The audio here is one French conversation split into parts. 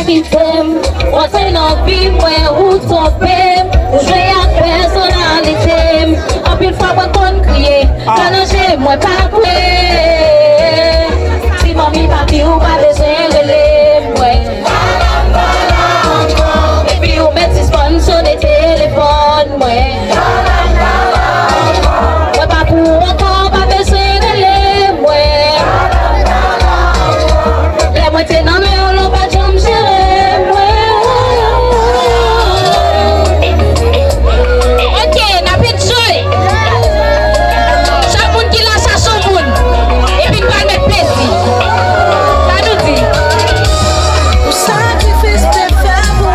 kitem. Wase nan vi mwen ou topem. Ou jwe ak personalitem. Anpil fwa mwen kon kriye, kananje mwen pa kwe. Si mami papi ou pa bezen rele mwen. E pi ou met si spon son de telefon mwen. Mwen pa pou ankon pa bezen rele mwen. Le mwen te nan men ou lon pa jom jere mwen. Ok, napit joy. Chamoun ki la sa chomoun. E pi kwa met plezi. Sa nou di. O sacrifício perfeito.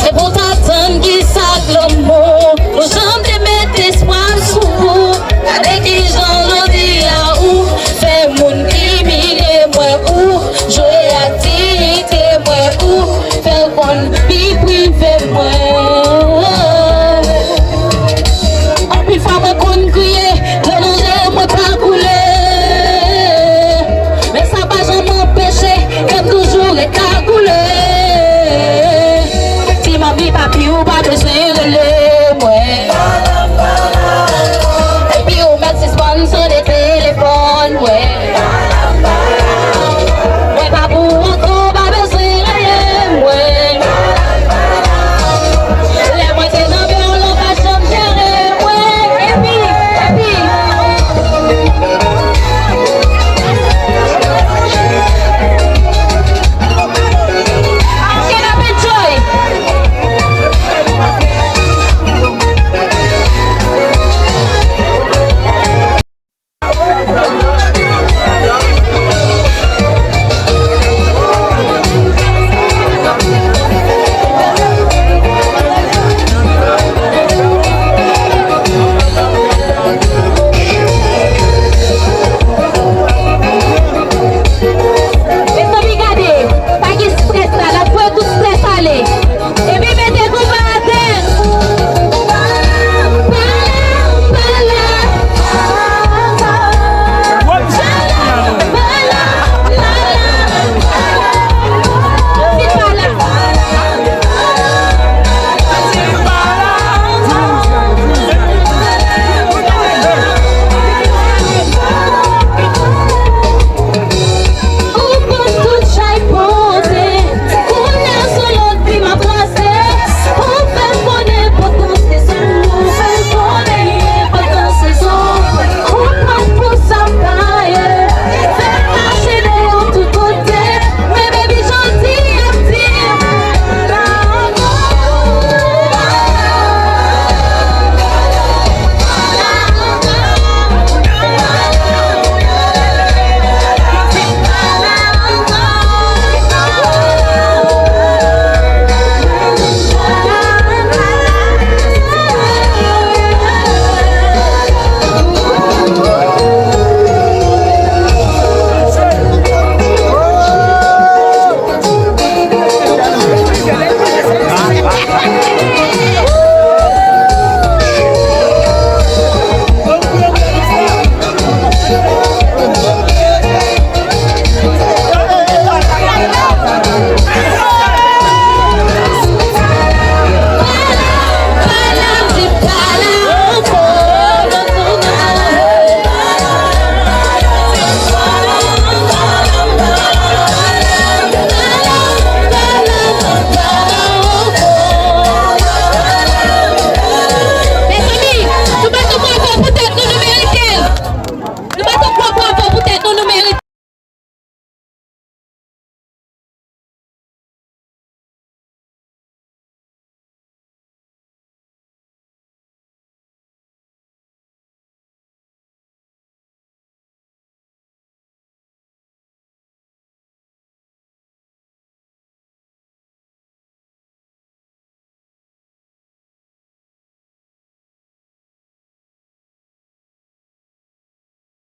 Se pou t'attendre ki sak l'homme. Ou jom te met espoir sou pou. Kade ki jan jodi a ou. Fe moun imile mwen ou. Jouer activité mwen ou. Fe kon pi